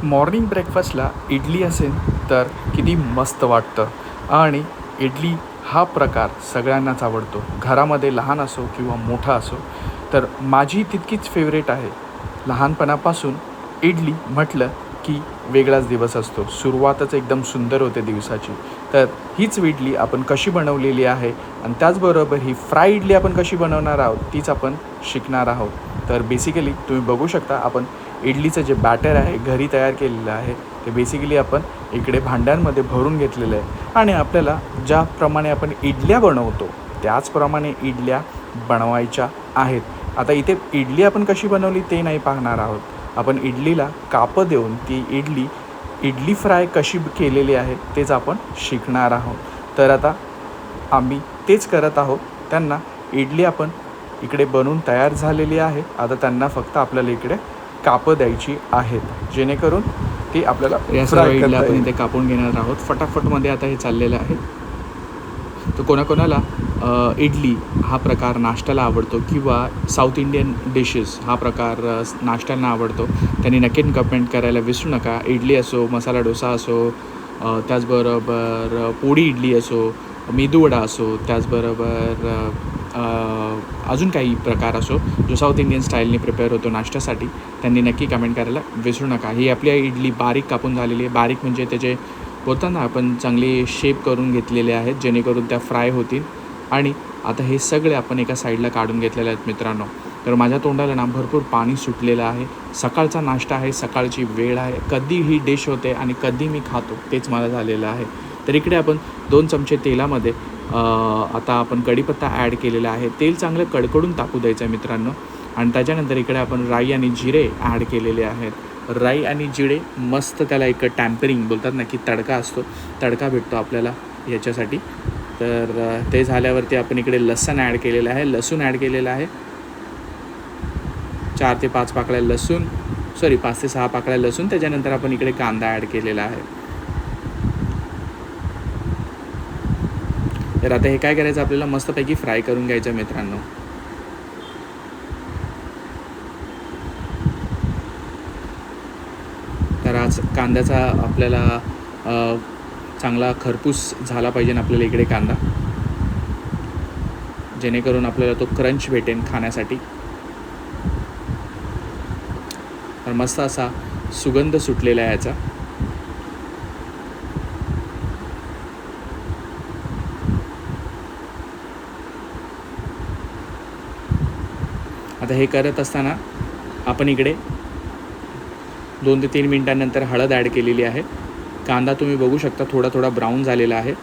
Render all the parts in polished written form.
Morning ब्रेकफास्टला idli असेल तर किती मस्त वाटतं. आणि इडली हा प्रकार सगळ्यांनाच आवडतो, घरामध्ये लहान असो किंवा मोठा असो. तर माझी तितकीच फेवरेट आहे. लहानपणापासून इडली म्हटलं की वेगळाच दिवस असतो, सुरुवातच एकदम सुंदर होते दिवसाची. तर हीच इडली आपण कशी बनवलेली आहे आणि त्याचबरोबर ही फ्राय इडली आपण कशी बनवणार आहोत तीच आपण शिकणार आहोत. तर बेसिकली तुम्ही बघू शकता, आपण इडलीचं जे बॅटर आहे घरी तयार केलेलं आहे ते बेसिकली आपण इकडे भांड्यांमध्ये भरून घेतलेलं आहे. आणि आपल्याला ज्याप्रमाणे आपण इडल्या बनवतो त्याचप्रमाणे इडल्या बनवायच्या आहेत. आता इथे इडली आपण कशी बनवली ते नाही पाहणार आहोत. आपण इडलीला कापं देऊन ती इडली फ्राय कशी केलेली आहे तेच आपण शिकणार आहोत. तर आता आम्ही तेच करत आहोत. त्यांना इडली आपण इकडे बनवून तयार झालेली आहे. आता त्यांना फक्त आपल्याला इकडे कापं द्यायची आहेत, जेणेकरून ती आपल्याला या सर्व इडल्या आपण इथे कापून घेणार आहोत. फटाफटमध्ये आता हे चाललेलं आहे. तर कोणाकोणाला इडली हा प्रकार नाश्त्याला आवडतो किंवा साऊथ इंडियन डिशेस हा प्रकार नाश्त्यांना आवडतो, त्यांनी नक्की कमेंट करायला विसरू नका. इडली असो, मसाला डोसा असो, त्याचबरोबर पोळी इडली असो, मेदूवडा असो, त्याचबरोबर अजून काही प्रकार असो जो साऊथ इंडियन स्टाईलने प्रिपेअर होतो नाश्त्यासाठी, त्यांनी नक्की कमेंट करायला विसरू नका. ही आपली इडली बारीक कापून झालेली आहे. बारीक म्हणजे त्याचे बोलताना आपण चांगले शेप करून घेतलेले आहेत, जेणेकरून त्या फ्राय होतील. आणि आता हे सगळे आपण एका साईडला काढून घेतलेले आहेत मित्रांनो. तर माझ्या तोंडाला ना भरपूर पाणी सुटलेलं आहे. सकाळचा नाश्ता आहे, सकाळची वेळ आहे, कधी ही डिश होते आणि कधी मी खातो तेच मला झालेलं आहे. तर इकडे आपण 2 चमचे तेलामध्ये आता आपण कढीपत्ता ॲड केलेला आहे. तेल चांगलं कडकडून टाकू द्यायचं आहे मित्रांनो. आणि त्याच्यानंतर इकडे आपण राई आणि जिरे ॲड केलेले आहेत. राई आणि जिरे मस्त त्याला एक टॅम्परिंग बोलतात ना, की तडका असतो, तडका भेटतो आपल्याला याच्यासाठी. तर ते झाल्यावरती आपण इकडे लसूण ॲड केलेलं आहे. 4 ते 5 पाकळ्या लसूण, 5 ते 6 पाकळ्या लसूण. त्याच्यानंतर आपण इकडे कांदा ॲड केलेला आहे. तर आता हे काय करायचं, आपल्याला मस्तपैकी फ्राय करून घ्यायचं मित्रांनो. तर आज कांद्याचा आपल्याला चांगला खरपूस झाला पाहिजे आपल्याला इकडे कांदा, जेणेकरून आपल्याला तो क्रंच भेटेल खाण्यासाठी. तर मस्त असा सुगंध सुटलेला आहे याचा. आता हे करत असताना आपण इकडे 2 ते 3 मिनटांनंतर हळद ॲड केलेली आहे. कांदा तुम्ही बघू शकता थोडा थोडा ब्राऊन झालेला आहे.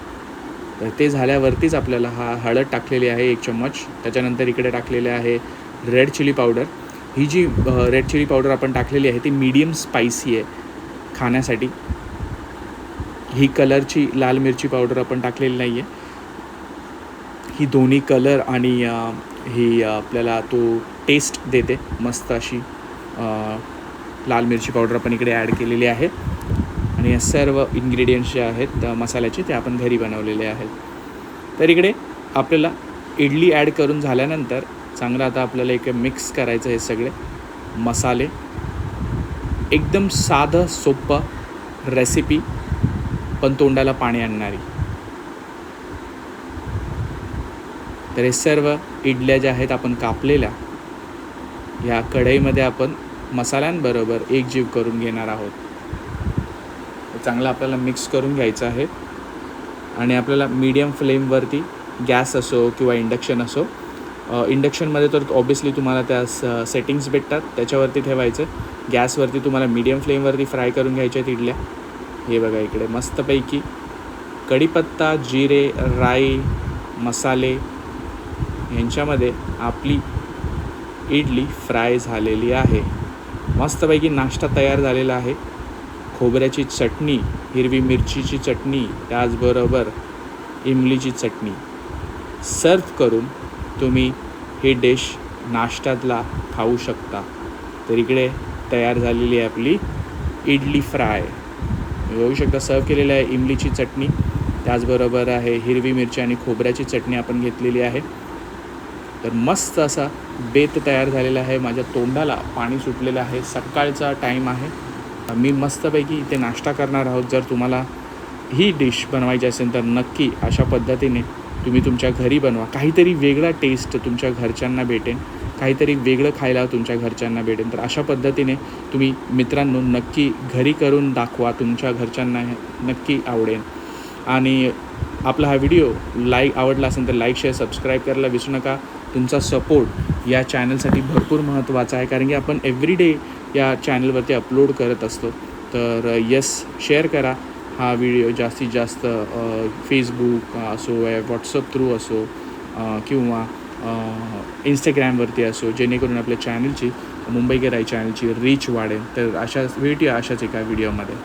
तर ते झाल्यावरतीच आपल्याला हळद टाकलेली आहे 1 चम्मच. त्याच्यानंतर इकडे टाकलेले आहे रेड चिली पावडर. ही जी रेड चिली पावडर आपण टाकलेली आहे ती मीडियम स्पायसी आहे खाण्यासाठी. ही कलरची लाल मिरची पावडर आपण टाकलेली नाही आहे. ही दोन्ही कलर आणि ही आपल्याला तो टेस्ट देते मस्त अशी. लाल मिरची पावडर आपण इकडे ॲड केलेली आहे. आणि या सर्व इन्ग्रेडियंट्स जे आहेत मसाल्याचे ते आपण घरी बनवलेले आहेत. तर इकडे आपल्याला इडली ॲड करून झाल्यानंतर चांगलं आता आपल्याला एक मिक्स करायचं हे सगळे मसाले. एकदम साधं सोपं रेसिपी, पण तोंडाला पाणी आणणारी. तर हे सर्व इडल्या ज्या आहेत आपण कापलेल्या ह्या कढईमध्ये आपण मसाल्यांबरोबर एकजीव करून घेणार आहोत. चांगलं आपल्याला मिक्स करून घ्यायचं आहे. आणि आपल्याला मीडियम फ्लेमवरती गॅस असो किंवा इंडक्शन असो, इंडक्शनमध्ये तर ऑब्वियसली तुम्हाला त्या सेटिंग्स भेटतात त्याच्यावरती ठेवायचं. गॅसवरती तुम्हाला मीडियम फ्लेमवरती फ्राय करून घ्यायच्या आहेत इडल्या. हे बघा इकडे मस्तपैकी कढीपत्ता, जिरे, राई, मसाले यांच्यामध्ये आपली इडली फ्राय झालेली आहे. मस्तपैकी नाश्ता तयार झालेला आहे. खोबऱ्याची चटणी, हिरवी मिरचीची चटणी, त्याचबरोबर इमलीची चटणी सर्व करून तुम्ही ही डिश नाश्त्यातला खाऊ शकता. तर इकडे तयार झालेली आहे आपली इडली फ्राय. बघू शकता सर्व केलेलं आहे. इमलीची चटणी, त्याचबरोबर आहे हिरवी मिरची आणि खोबऱ्याची चटणी आपण घेतलेली आहे. तर मस्त असा बेत तयार झालेला आहे. माझ्या तोंडाला पाणी सुटलेलं आहे. सकाळचा टाईम आहे मी मस्तपैकी इथे नाश्ता करणार आहोत. जर तुम्हाला ही डिश बनवायची असेल तर नक्की अशा पद्धतीने तुम्ही तुमच्या घरी बनवा. काहीतरी वेगळा टेस्ट तुमच्या घरच्यांना भेटेल, काहीतरी वेगळं खायला तुमच्या घरच्यांना भेटेल. तर अशा पद्धतीने तुम्ही मित्रांनो नक्की घरी करून दाखवा, तुमच्या घरच्यांना नक्की आवडेल. आणि आपला हा व्हिडिओ आवडला असेल तर लाईक, शेअर, सबस्क्राईब करायला विसरू नका. तुमचा सपोर्ट या चॅनलसाठी भरपूर महत्त्वाचा आहे, कारण की आपण एव्हरीडे या चॅनलवरती अपलोड करत असतो. तर शेअर करा हा व्हिडिओ जास्तीत जास्त, फेसबुक असो, व्हॉट्सअप थ्रू असो किंवा इंस्टाग्रामवरती असो, जेणेकरून आपल्या चॅनलची, मुंबईकर आई चॅनलची रीच वाढेल. तर भेटूया अशाच एका व्हिडिओमध्ये.